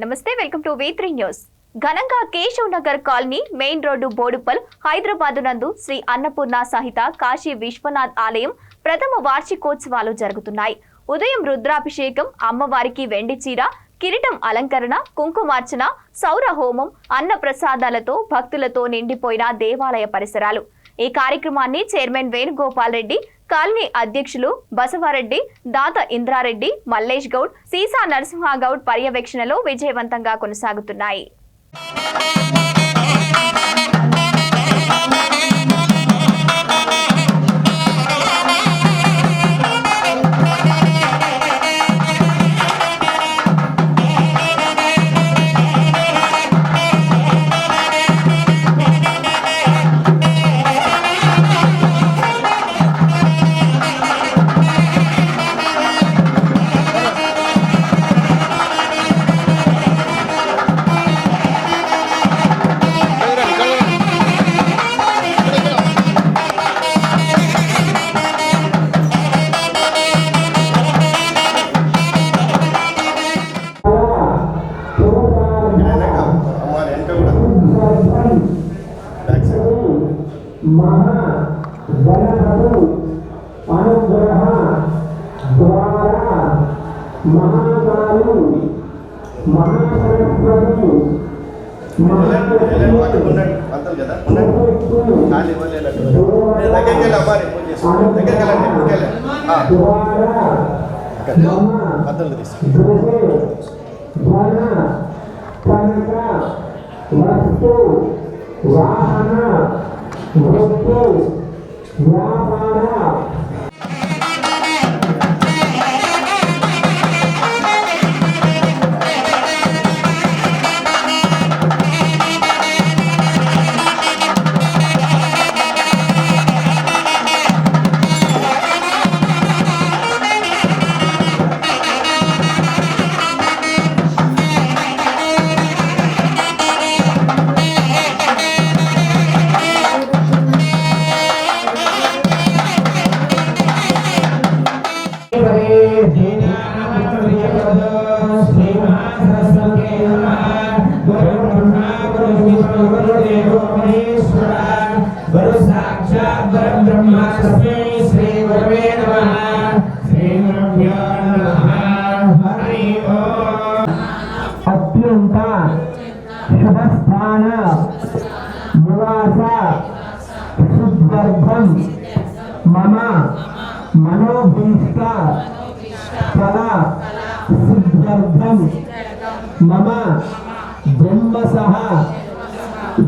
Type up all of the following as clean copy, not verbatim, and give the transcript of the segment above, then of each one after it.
నమస్తే, welcome to V3 news. ఘనంగా Keshav Nagar colony main road Boduppal Hyderabad నందు శ్రీ అన్నపూర్ణ సహిత కాశీ విశ్వనాథ్ ఆలయం ప్రథమ వార్షికోత్సవాలు జరుగుతున్నాయి. ఉదయం రుద్రాభిషేకం, అమ్మవారికి వెండి చీర, కిరీటం అలంకరణ, కుంకుమార్చన, సౌర హోమం, అన్న ప్రసాదాలతో భక్తులతో నిండిపోయిన దేవాలయ పరిసరాలు. ఈ కార్యక్రమాన్ని చైర్మన్ వేణుగోపాల్ రెడ్డి, కాలనీ అధ్యక్షులు బసవారెడ్డి, దాత ఇంద్రారెడ్డి, మల్లేష్ గౌడ్, సీసా నరసింహగౌడ్ పర్యవేక్షణలో విజయవంతంగా కొనసాగుతున్నాయి. महागणपति अनुग्रह द्वारा महाकाली महासरस्वती वस्तु वाहन वृत्ति व्यापार अत्यंत शुभस्थान निवास शुद्धर्थम मम मनोभीष्ट फल सिद्ध्यर्थम मम जन्मसह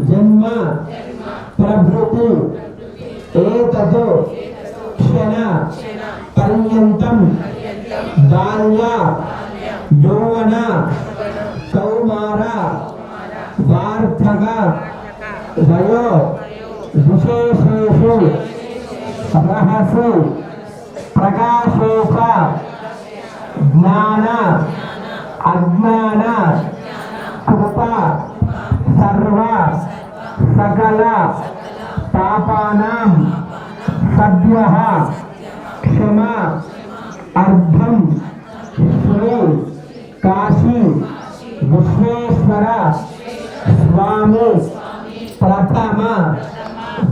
जन्म प्रभृति एतत् क्षण पर्यन्तं बाल्य यौवन कौमार वार्धक वयो विशेषेषु रहसि प्रकाशेष ज्ञान अज्ञान कृपा सर्व सकल पापानां सद्यः क्षमा अर्धं श्री काशी विश्वेश्वर स्वामी प्रथम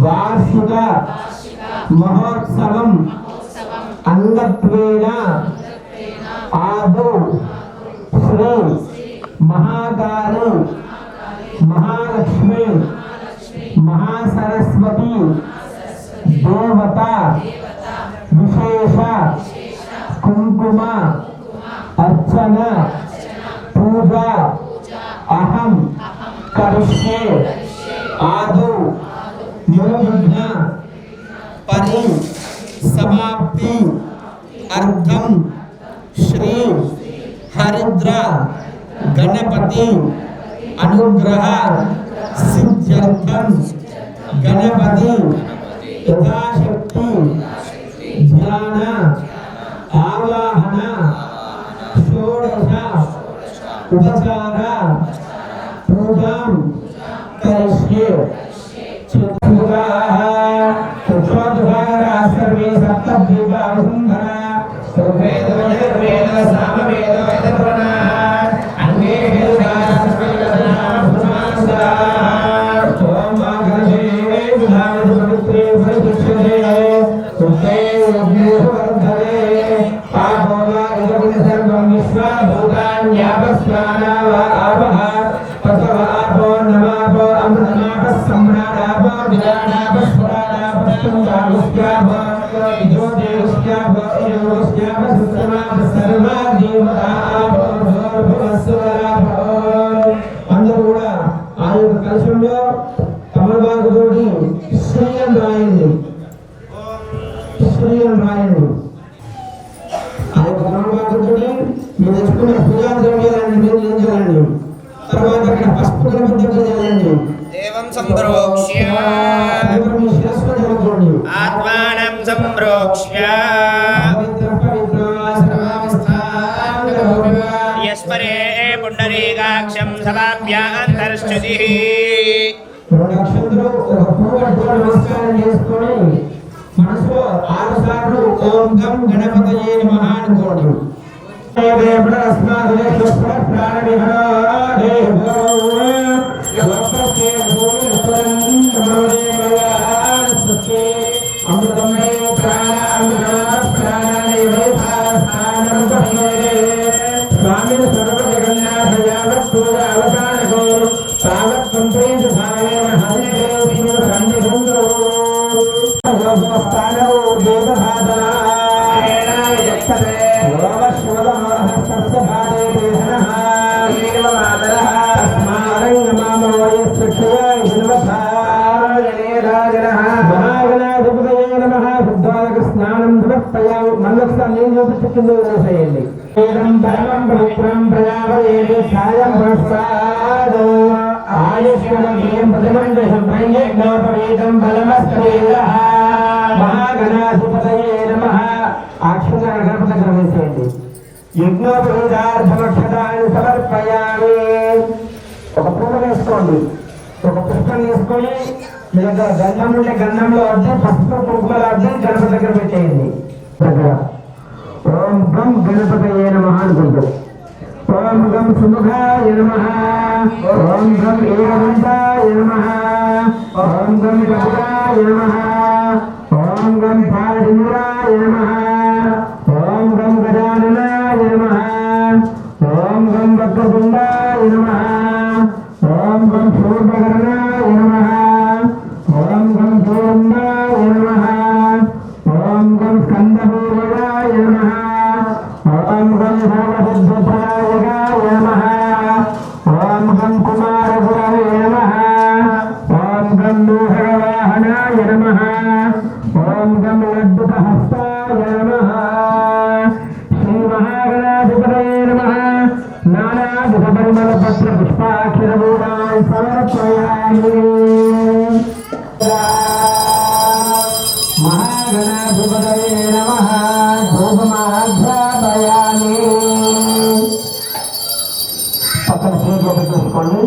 वार्षिक महोत्सवं अंगत्वेन आदौ श्री महाकाली महालक्ष्मी महासरस्वती देवता विशेष कुंकुम अर्चना पूजा अहम करिष्ये आदौ निर्विघ्न परिसमाप्ति अर्धं श्री हरिद्र गणपति अनुग्रह सिद्ध्यर्थं गणपति यथाशक्ति ध्यान आवाहन षोडश उपचार पूजां करिष्ये। सर्वे सप्तद्वीपा वसुंधरा सर्वे सामवेद प्राणावा आवः पसव आपो नमापो अमृतमापः सम्राडापो विराडापः स्वराडापः स्तुतागुस्यापो विजोदेगुस्यापो इयोगुस्यापः सुत्रमापः सर्वा देवतापो भूर्भुवस्वरापो అందరూ కూడా ఆ యొక్క కలశంలో తమలపాకుతోటి శ్రీయం రాయండి శ్రీయం రాయండి ఆ యొక్క తమలపాకుతోటి మీరు తెచ్చుకున్న పూజా ద్రవ్యాలను మీరు చేయించాలండి తర్వాత అక్కడ పసుపు గణపతి చేయాలండి దేవం సంప్రోక్ష్య మీ శిరస్సులో జరుగుతుంది ఆత్మానం సంప్రోక్ష్య పవిత్ర పవిత్ర యస్మరే పుండరీకాక్షం సభాభ్యాంతర్శ్చుతి నక్షత్రం ఒక పూర్వ నమస్కారం చేసుకొని మనసులో 6 సార్లు ఓం గం గణపతయే నమః అనుకోండి అమృతమే స్వామి సర్వ జగన్నాథ యావత్ పూజ అవసానకో తావత్ సంప్రీత భావేన హరే సన్నిధుందో యోగస్థానో దేవసాధనాయణ యక్షతే యోగశ్వదమోహస్తస్య భాదే దేహనః ఏవమాదరః తస్మారంగమామో యస్క్షయాయ ధన్వథాయనేరాజనః మహాగణాధిపతయే నమః శుద్ధాలకు స్నానం సమర్పయామి మళ్ళొకసారి నేను చూపించుకుంటూ వేసేయండి ఏదం పరమం పవిత్రం ప్రజాపయేది సాయం ప్రసాదో ఆయుష్మయం ప్రతిమండశం ప్రయజ్ఞోపవేదం బలమస్తేజః మహాగణాధిపతయే నమః అక్షర గణపతి వేసేయండి యజ్ఞోపవేదార్థమక్షతాన్ని సమర్పయామి ఒక పూట వేసుకోండి ఒక పుష్పం తీసుకొని మీ దగ్గర గంధం ఉంటే గంధంలో అడ్డి పసుపు కుంకుమలు అడ్డి గణపతి దగ్గర పెట్టేయండి దగ్గర ఓం గం గణపతయే నమః అనుకుంటూ ఓం గం సుముఖాయ నమః ఓం గం ఏకదంతాయ నమః ఓం గం కపిలాయ నమః ఓం గం పాలసింధురాయ నమః ఓం గం గజాననాయ నమః ఓం గం వక్రతుండాయ నమః ఓం గం శూర్పకర్ణాయ నమః ఓం గం శూర్ణాయ నమః ఓం గం స్కందపూర్వజాయ నమః ఓం గం సర్వసిద్ధప్రదాయకాయ నమః ఓం గం కుమారగురవే నమః ఓం గం మూషకవాహనాయ నమః ఓం గం లడ్డుకహస్తాయ నమః శ్రీ మహాగణాధిపతయే నమః నానావిధపరిమళపత్ర పుష్పాక్షరభూతాన్ని సమర్పయామి మహాగణాధిపతయే నమః ధూపమాఘ్రాపయామి పక్కన ప్లేట్లో పెట్టేసుకోండి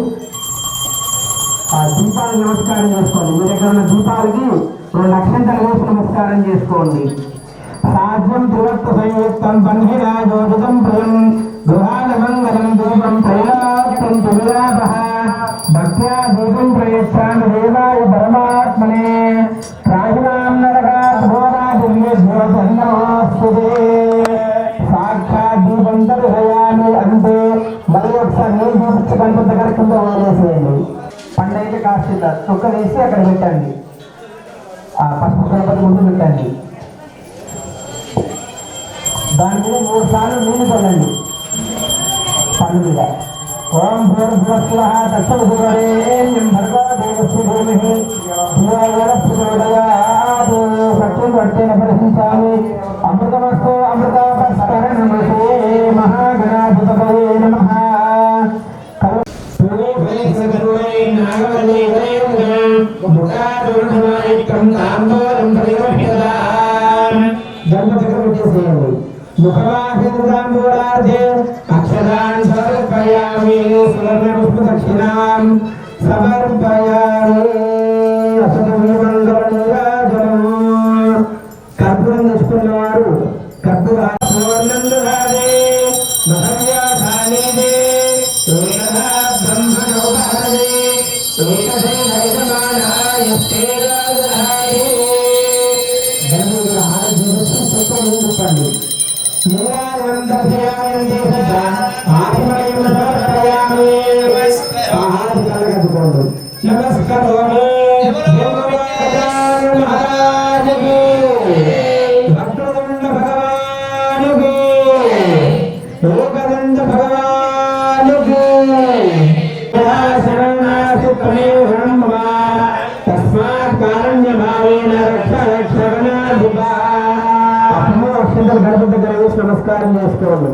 ఆ దీపాలకు నమస్కారం చేసుకోండి మీ దగ్గర ఉన్న దీపాలకి 2 అక్షంతలు వేసి నమస్కారం చేసుకోండి సాధ్యం త్రివర్త సంయుక్తం బంధిరాజోజితం ప్రియం గృహానమంగళం దీపం త్రైలోక్యం తుమిలాపః భక్త్యా దీపం ప్రయచ్ఛామి దేవాయ పరమాత్మనే రాజనాం నరకాత్ భోగాదివ్యజ్యోతిర్నమోస్తుతే సాక్షాత్ దీపం దర్శయామి అంటే మళ్ళీ ఒకసారి నేను చూపించి గణపతి దగ్గర కింద వదిలేసేయండి పండైతే కాస్త తొక్క వేసి అక్కడ పెట్టండి ఆ పసుపు గణపతి ముందు పెట్టండి దాని మీద 3 సార్లు నీళ్లు చల్లండి పండు మీద ఓం భూర్భువస్వః తత్సవితుర్వరేణ్యం భర్గో దేవస్య ధీమహి ధియో యో ప్రచోదయాత్ సత్యం వర్తేన పరిహించామి అమృతమస్తు అమృతాపస్కరణమస్తే మహాగణాధిపతయే నమః ముఖమాభిర్దాంబూలార్థే అక్షరాన్ సమర్పయామి సువర్ణపుష్పదక్షిణాం సమర్పయామి అసతమీమంగళనీరాజనము కర్పూరం తెచ్చుకున్నవారు కర్పూర సువర్ణం దదాదే మహవ్యాసానేదే ఏకదా బ్రహ్మణోపహరే ఏకసేన యజమానాయ స్థేరాజహాయే ధనుడు ఆరోగ్యం చెప్పండి నీరాజనం దర్శయామి దేశ ఆత్మయం గణపతి దగ్గర వేసి నమస్కారం చేసుకోండి.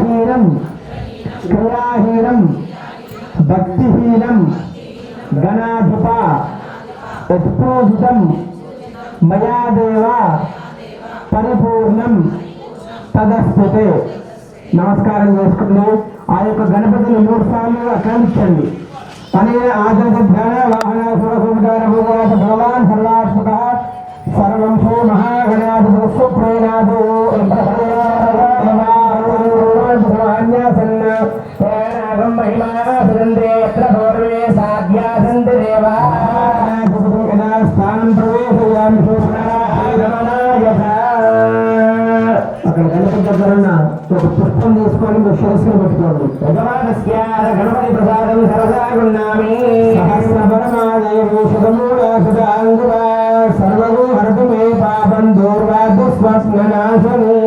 హీనం క్రియాహీనం భక్తిహీనం గణాధిప యత్పూజితం మయా దేవ పరిపూర్ణం తదస్థితే. నమస్కారం చేసుకుని ఆ యొక్క గణపతిని 3 సార్లు ఆక్రమించండి. అనే ఆదర్శ ధ్యాన వాహన సురసంకార భగవాన్ సర్వాత్మక సర్వం సో మహాగణాధిపస్సు ప్రేరాదో స్థానం ప్రవేశయామి. అక్కడ గణపతి దగ్గర ఒక పుష్పం తీసుకొని శిరస్సును పెట్టుకోండి. గణపతి ప్రసాదం సరసాగున్నామి సహస్రపరమాదేవి సుధమూలాసుధాంగుర సర్వగు హరతు మే పాపం దూర్వాదు స్వప్ననాశని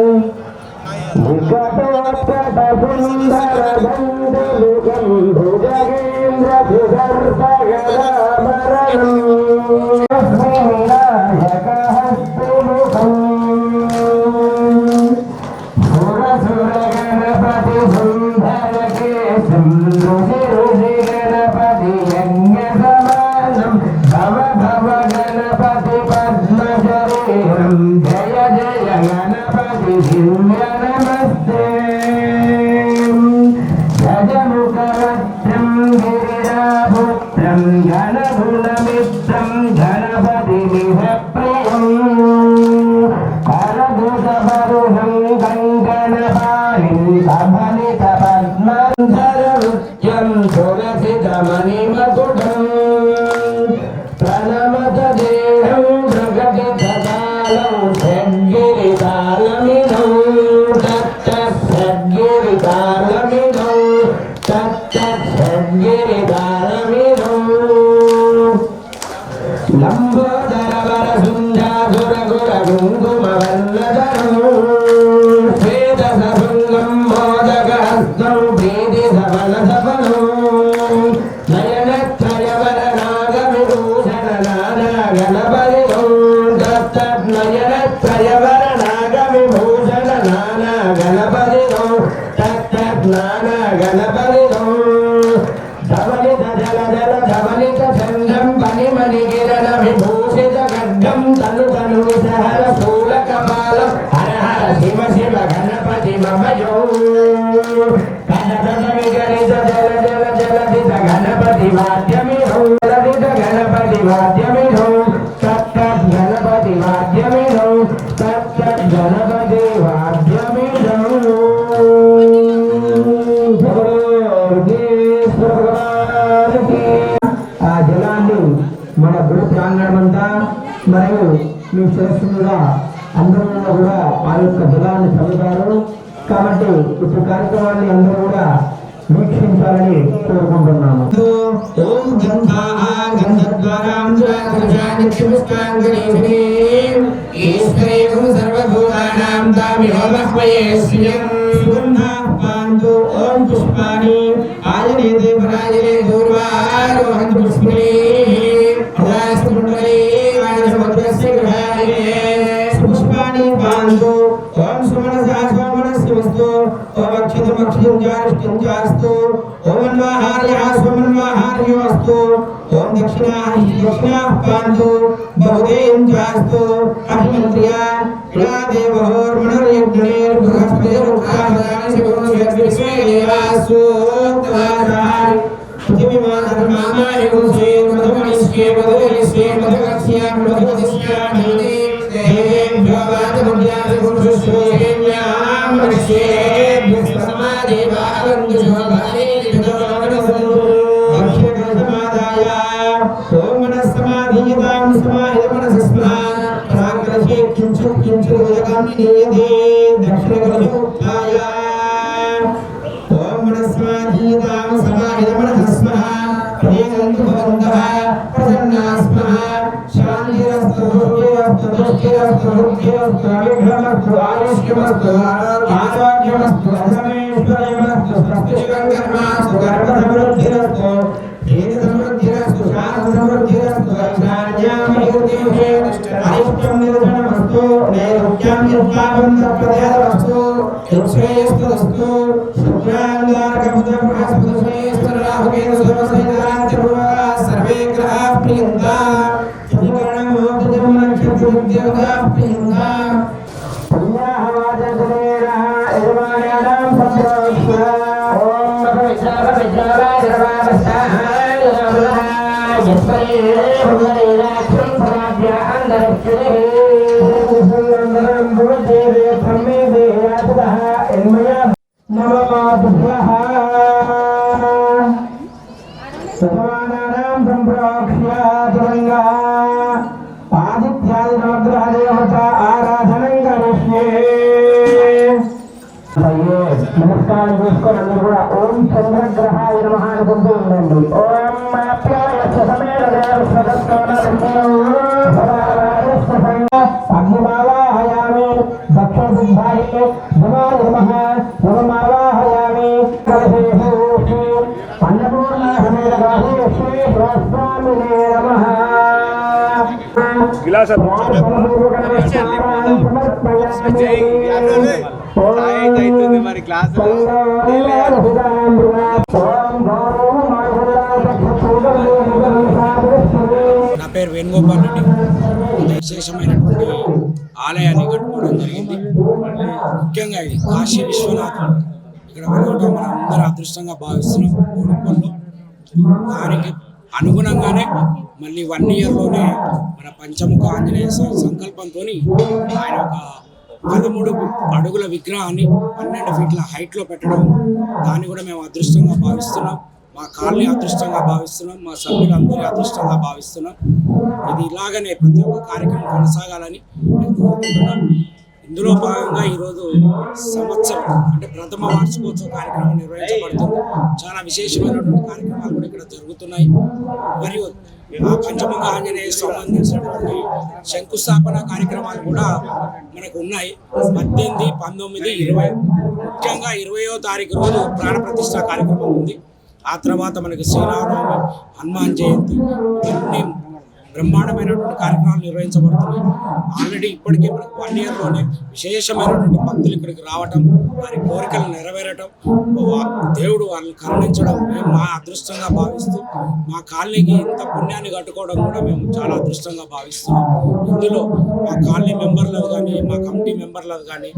ఆ జలాన్ని మన గుడి ప్రాంగణమంతా మరియు మీ శిరస్సు మీద అందరూ కూడా ఆ యొక్క జలాన్ని చదువుతారు. కాబట్టి ఇప్పుడు కార్యక్రమాన్ని అందరూ కూడా వీక్షించాలని కోరుకుంటున్నాము. ओम दक्षिणा दक्षिणा पांतु बहुदेव जास्तु अभिमंत्रिया इलादेवोर मनोरयज्ञेर बृहस्पतिरुक्तादान शिवोषयस्विस्वे देवासु तवादाय पृथिवीमाधर्मामाय गुरुसे मधुमनिष्के मधुलिष्के मधुकक्ष्या मधुदिष्या मधुदे देवेभ्यो वादमुद्यास गुरुशुश्रूयेभ्यां मनुष्ये भ्यस्तमादेवावन्दुषोभारे ओम సువృద్ధిరస్తు అవిఘ్నమస్తు ఆయుష్యమస్తు ఆరోగ్యమస్తు అసమేశ్వరమస్తు సత్యకర్మస్తు కర్మ సమృద్ధిరస్తు ఏక సమృద్ధిరస్తు శాంత సమృద్ధిరస్తు అజ్ఞానమయుతిషే ఆయుష్యం నిర్ధనమస్తు నైరుత్యం యత్పావంతప్రదేవస్తు యుక్షేస్తు శుక్రాంగారకముదం బృహస్పతిశ్రేష్ఠరాహుకేతు సమసహితాంతర్వ సర్వే గ్రహాః ప్రియంతా నమస్కారం చేసుకొని అందరూ కూడా ఓం చంద్రగ్రహాయ నమః అనుకుంటూ ఉండండి. ఓం అగ్నిమావాహయామి దక్షసిద్ధాయ నమాయ నమః నమమావాహయామి అన్నపూర్ణా సమేతగాహేశ్వరీ స్వామినే నమః మరి క్లాస్ నా పేరు వేణుగోపాల్ రెడ్డి. విశేషమైనటువంటి ఆలయాన్ని కట్టుకోవడం జరిగింది. ముఖ్యంగా ఇది కాశీ విశ్వనాథ్ ఇక్కడ వెళ్ళడం మనం అందరూ అదృష్టంగా భావిస్తున్నాం. కోడుకొల్లో దానికి అనుగుణంగానే మళ్ళీ 1 ఇయర్లోనే మన పంచముఖ ఆంజనేయ సంకల్పంతో ఆయన ఒక 13 అడుగుల విగ్రహాన్ని 12 ఫీట్ల హైట్లో పెట్టడం, దాన్ని కూడా మేము అదృష్టంగా భావిస్తున్నాం. మా కాలనీ అదృష్టంగా భావిస్తున్నాం, మా సభ్యులందరూ అదృష్టంగా భావిస్తున్నాం. ఇది ఇలాగనే ప్రతి ఒక్క కార్యక్రమం కొనసాగాలని మేము కోరుకుంటున్నాం. ఇందులో భాగంగా ఈరోజు సంవత్సరం అంటే ప్రథమ వార్షికోత్సవ కార్యక్రమం నిర్వహించబడుతుంది. చాలా విశేషమైనటువంటి కార్యక్రమాలు కూడా ఇక్కడ జరుగుతున్నాయి. మరియు ఆ పంచముఖ ఆంజనేయ సంబంధించినటువంటి శంకుస్థాపన కార్యక్రమాలు కూడా మనకు ఉన్నాయి. 18, 19, 20 ముఖ్యంగా 20వ తారీఖు రోజు ప్రాణ ప్రతిష్ఠ కార్యక్రమం ఉంది. ఆ తర్వాత మనకి శ్రీరామనవమి, హనుమాన్ జయంతి ఇవన్నీ బ్రహ్మాండమైనటువంటి కార్యక్రమాలు నిర్వహించబడుతున్నాయి. ఆల్రెడీ ఇప్పటికే మనకు 1 ఇయర్లోనే విశేషమైనటువంటి భక్తులు ఇక్కడికి రావటం, వారి కోరికలు నెరవేరటం, దేవుడు వాళ్ళని కరుణించడం మేము మా అదృష్టంగా భావిస్తూ మా కాలనీకి ఇంత పుణ్యాన్ని కట్టుకోవడం కూడా మేము చాలా అదృష్టంగా భావిస్తున్నాం. ఇందులో మా కాలనీ మెంబర్లది కానీ మా కమిటీ మెంబర్లది కానీ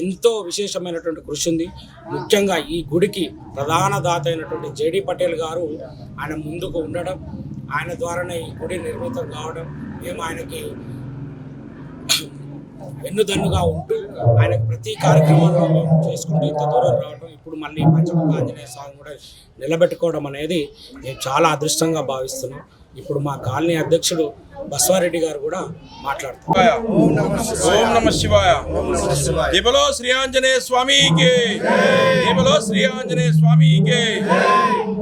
ఎంతో విశేషమైనటువంటి కృషి ఉంది. ముఖ్యంగా ఈ గుడికి ప్రధాన దాత అయినటువంటి జేడి పటేల్ గారు ఆయన ముందుకు ఉండడం, ఆయన ద్వారానే ఈ గుడి నిర్మితం కావడం, మేము ఆయనకి వెన్నుదన్నుగా ఉంటూ ఆయనకు ప్రతి కార్యక్రమంలో మేము చేసుకుంటూ ఇంత దూరం రావడం, ఇప్పుడు మళ్ళీ పంచముఖ ఆంజనేయ స్వామి కూడా నిలబెట్టుకోవడం అనేది మేము చాలా అదృష్టంగా భావిస్తున్నాం. ఇప్పుడు మా కాలనీ అధ్యక్షుడు బస్వారెడ్డి గారు కూడా మాట్లాడుతున్నారు. ఓం నమ శివాయ. జయబలో శ్రీ ఆంజనేయ స్వామికి, జయబలో శ్రీ ఆంజనేయ స్వామికి.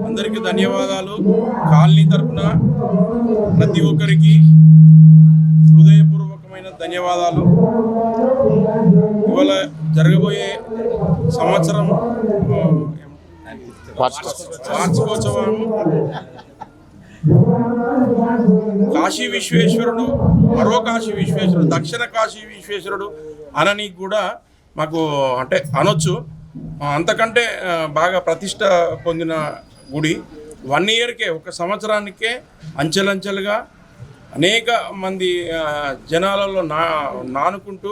అందరికీ ధన్యవాదాలు. కాలనీ తరఫున ప్రతి ఒక్కరికి హృదయపూర్వకమైన ధన్యవాదాలు. ఇవాళ జరగబోయే సంవత్సరం వార్షికోత్సవం కాశీ విశ్వేశ్వరుడు, మరో కాశీ విశ్వేశ్వరుడు, దక్షిణ కాశీ విశ్వేశ్వరుడు అనని కూడా మాకు అంటే అనొచ్చు. అంతకంటే బాగా ప్రతిష్ట పొందిన గుడి. 1 ఇయర్కే, ఒక సంవత్సరానికే అంచెలంచెలుగా అనేక మంది జనాలలో నానుకుంటూ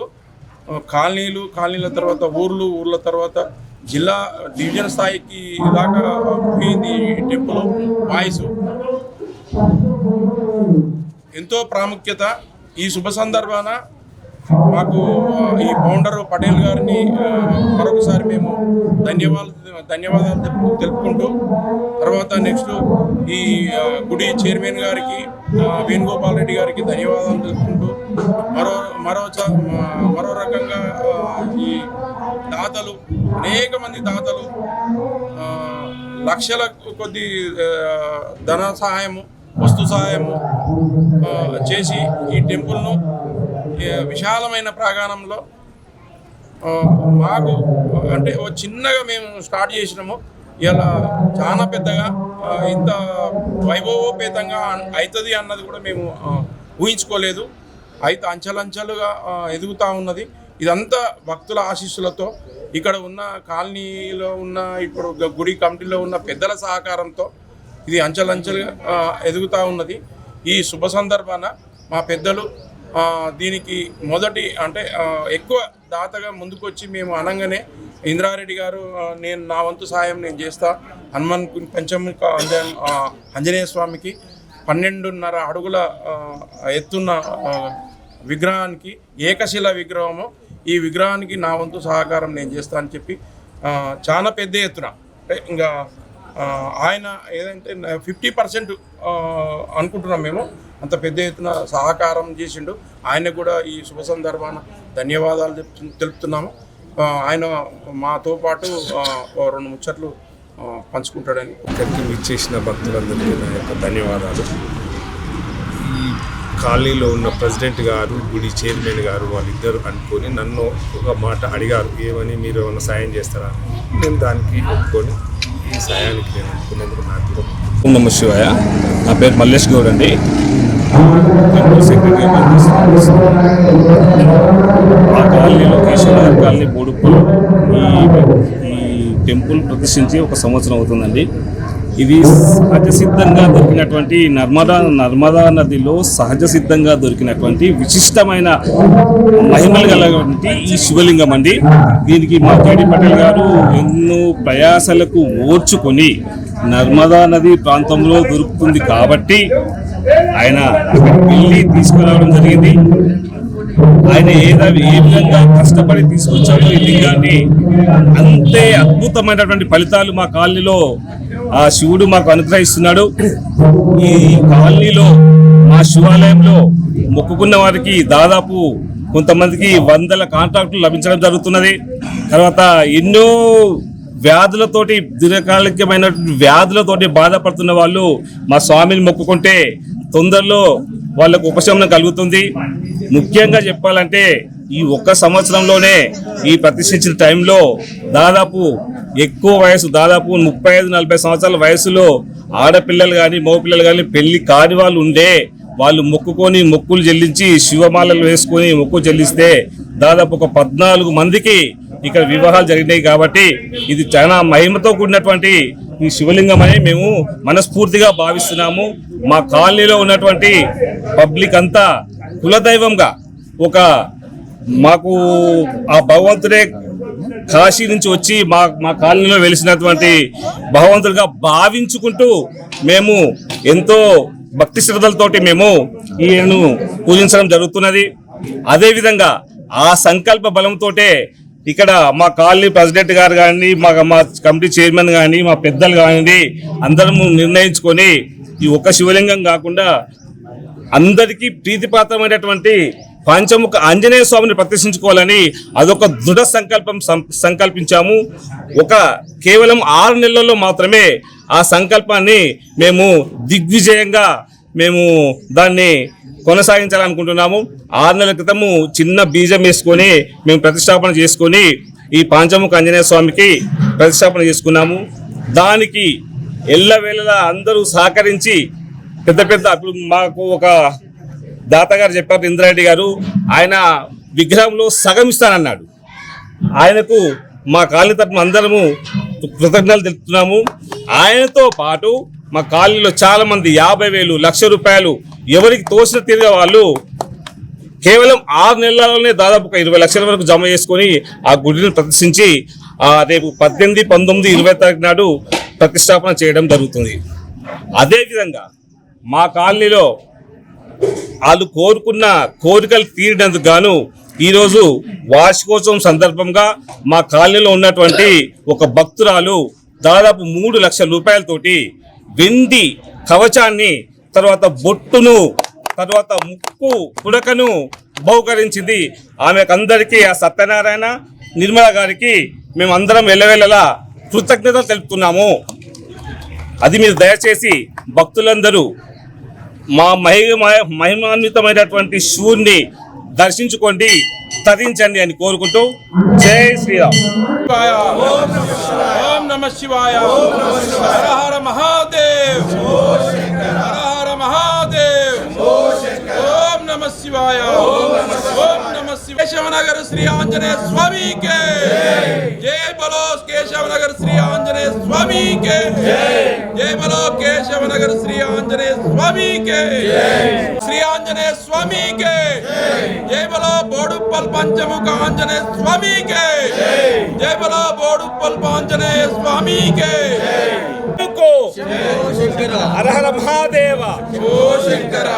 కాలనీల తర్వాత ఊర్ల తర్వాత జిల్లా డివిజన్ స్థాయికి దాకా పోయింది ఈ టెంపుల్ వాయిస్. ఎంతో ప్రాముఖ్యత. ఈ శుభ సందర్భాన మాకు ఈ ఫౌండర్ పటేల్ గారిని మరొకసారి మేము ధన్యవాదాలు తెలుపుకుంటూ, తర్వాత నెక్స్ట్ ఈ గుడి చైర్మన్ గారికి వేణుగోపాల్ రెడ్డి గారికి ధన్యవాదాలు తెలుపుకుంటూ, మరో రకంగా ఈ దాతలు, అనేక మంది దాతలు లక్షల కొద్ది ధన సహాయము, వస్తు సహాయము చేసి ఈ టెంపుల్ను విశాలమైన ప్రాంగణంలో మాకు అంటే ఓ చిన్నగా మేము స్టార్ట్ చేసినాము. ఇలా చాలా పెద్దగా ఇంత వైభవోపేతంగా అవుతుంది అన్నది కూడా మేము ఊహించుకోలేదు. అయితే అంచెలంచెలుగా ఎదుగుతూ ఉన్నది. ఇదంతా భక్తుల ఆశీస్సులతో, ఇక్కడ ఉన్న కాలనీలో ఉన్న ఇప్పుడు గుడి కమిటీలో ఉన్న పెద్దల సహకారంతో ఇది అంచెలంచెలుగా ఎదుగుతూ ఉన్నది. ఈ శుభ సందర్భాన మా పెద్దలు దీనికి మొదటి అంటే ఎక్కువ దాతగా ముందుకొచ్చి మేము అనగానే ఇంద్రారెడ్డి గారు నేను నా వంతు సాయం నేను చేస్తా, హనుమాన్ పంచముఖ ఆంజనేయ స్వామికి 12.5 అడుగుల ఎత్తున్న విగ్రహానికి, ఏకశిల విగ్రహము, ఈ విగ్రహానికి నా వంతు సహకారం నేను చేస్తా అని చెప్పి చాలా పెద్ద ఎత్తున అంటే ఇంకా ఆయన ఏదంటే 50% అనుకుంటున్నాం మేము, అంత పెద్ద ఎత్తున సహకారం చేసిండు. ఆయన కూడా ఈ శుభ సందర్భాన ధన్యవాదాలు తెలుపుతున్నాము. ఆయన మాతో పాటు 2 ముచ్చట్లు పంచుకుంటాడని. ఇక్కడికి విచ్చేసిన భక్తులందరికీ నా యొక్క ధన్యవాదాలు. ఈ కాలనీలో ఉన్న ప్రెసిడెంట్ గారు, గుడి చైర్మన్ గారు వాళ్ళిద్దరు అనుకొని నన్ను ఒక మాట అడిగారు, ఏమని మీరు ఏమైనా సాయం చేస్తారా? నేను దానికి ఒప్పుకొని ఈ సాయానికి నేను అనుకునేందుకు నాకు ఓం నమః శివాయ. నా పేరు మల్లేష్ గౌడ్ అండి. సెక్రటరీ ఆ కాలనీలో కేశవనగర్ కాలనీ బోడుప్పలో ఈ టెంపుల్ ప్రతిష్ఠించి 1 సంవత్సరం అవుతుందండి. ఇది సహజ సిద్ధంగా దొరికినటువంటి నర్మదా నదిలో సహజ సిద్ధంగా దొరికినటువంటి విశిష్టమైన మహిమలు గలటువంటి ఈ శివలింగం అండి. దీనికి మా కేడి పటేల్ గారు ఎన్నో ప్రయాసలకు ఓర్చుకొని నర్మదా నది ప్రాంతంలో దొరుకుతుంది కాబట్టి ఆయన అక్కడికి వెళ్ళి తీసుకురావడం జరిగింది. ఆయన ఏ విధంగా కష్టపడి తీసుకొచ్చాడో ఈ లింగాన్ని అంతే అద్భుతమైనటువంటి ఫలితాలు మా కాలనీలో ఆ శివుడు మాకు అనుగ్రహిస్తున్నాడు. ఈ కాలనీలో మా శివాలయంలో మొక్కుకున్న వారికి దాదాపు కొంతమందికి 100 కాంట్రాక్టులు లభించడం జరుగుతున్నది. తర్వాత ఎన్నో వ్యాధులతోటి, దీర్ఘకాలికమైనటువంటి వ్యాధులతోటి బాధపడుతున్న వాళ్ళు మా స్వామిని మొక్కుకుంటే తొందరలో వాళ్ళకు ఉపశమనం కలుగుతుంది. ముఖ్యంగా చెప్పాలంటే ఈ 1 సంవత్సరంలోనే ఈ ప్రతిష్ఠించిన టైంలో దాదాపు ఎక్కువ వయసు, దాదాపు 35-40 సంవత్సరాల వయసులో ఆడపిల్లలు కానీ మగపిల్లలు కానీ పెళ్లి కాని వాళ్ళు ఉండే వాళ్ళు మొక్కుకొని మొక్కులు చెల్లించి శివమాలలు వేసుకొని మొక్కు చెల్లిస్తే దాదాపు ఒక 14 మందికి ఇక్కడ వివాహాలు జరిగినాయి. కాబట్టి ఇది చాలా మహిమతో కూడినటువంటి ఈ శివలింగం అని మేము మనస్ఫూర్తిగా భావిస్తున్నాము. మా కాలనీలో ఉన్నటువంటి పబ్లిక్ అంతా కులదైవంగా మాకు ఆ భగవంతుడే కాశీ నుంచి వచ్చి మా కాలనీలో వెలిసినటువంటి భగవంతుడిగా భావించుకుంటూ మేము ఎంతో భక్తి శ్రద్ధలతోటి మేము ఈయనను పూజించడం జరుగుతున్నది. అదేవిధంగా ఆ సంకల్ప బలంతోటే ఇక్కడ మా కాలనీ ప్రెసిడెంట్ గారు కానీ, మా కమిటీ చైర్మన్ కానీ, మా పెద్దలు కానివ్వండి, అందరము నిర్ణయించుకొని ఈ 1 శివలింగం కాకుండా అందరికీ ప్రీతిపాత్రమైనటువంటి పంచముఖ ఆంజనేయ స్వామిని ప్రతిష్ఠించుకోవాలని అదొక దృఢ సంకల్పించాము. కేవలం 6 నెలల్లో మాత్రమే ఆ సంకల్పాన్ని మేము దిగ్విజయంగా మేము దాన్ని కొనసాగించాలనుకుంటున్నాము. 6 నెలల క్రితము చిన్న బీజం వేసుకొని మేము ప్రతిష్టాపన చేసుకొని ఈ పంచముఖ ఆంజనేయ స్వామికి ప్రతిష్టాపన చేసుకున్నాము. దానికి ఎల్లవేళలా అందరూ సహకరించి పెద్ద మాకు ఒక దాతగారు చెప్పారు, ఇంద్రారెడ్డి గారు, ఆయన విగ్రహంలో సగం ఇస్తానన్నాడు. ఆయనకు మా కాలనీ తరపున అందరము కృతజ్ఞతలు తెలుపుతున్నాము. ఆయనతో పాటు మా కాలనీలో చాలా మంది 50,000, ₹1,00,000 ఎవరికి తోసిన తీరుగా వాళ్ళు కేవలం 6 నెలల్లోనే దాదాపు 20 లక్షల వరకు జమ చేసుకొని ఆ గుడిని ప్రతిష్ఠించి రేపు 18, 19, 20 తారీఖు నాడు ప్రతిష్టాపన చేయడం జరుగుతుంది. అదేవిధంగా మా కాలనీలో వాళ్ళు కోరుకున్న కోరికలు తీరినందుకు గాను ఈరోజు వార్షికోత్సవం సందర్భంగా మా కాలనీలో ఉన్నటువంటి ఒక భక్తురాలు దాదాపు 3 లక్షల రూపాయలతోటి వెండి కవచాన్ని, తర్వాత బొట్టును, తర్వాత ముక్కు పుడకను బహుకరించింది. ఆమెకందరికీ ఆ సత్యనారాయణ, నిర్మల గారికి మేమందరం వెళ్ళవేళలా కృతజ్ఞతలు తెలుపుతున్నాము. అది మీరు దయచేసి భక్తులందరూ మా మహిమాన్వితమైనటువంటి శివుణ్ణి దర్శించుకోండి, తరించండి అని కోరుకుంటూ జై శ్రీరామ్. ఓం నమః శివాయ. హర హర మహాదేవ్. హర హర మహాదేవ్. ఓం నమః శివాయ. ఓం నమః శివాయ. కేశవనగర్ శ్రీ ఆంజనేయ స్వామికి జై బలో. కేశవనగర్ శ్రీ ఆంజనేయ స్వామికి జై బలో. కేశవనగర్ శ్రీ ఆంజనేయ స్వామికి శ్రీ ఆంజనేయ స్వామికి జై బలో. బోడుప్పల్ పంచముఖ ఆంజనేయ స్వామికి జై బలో. బోడుప్పల్ ఆంజనేయ స్వామికి హర హర మహాదేవ.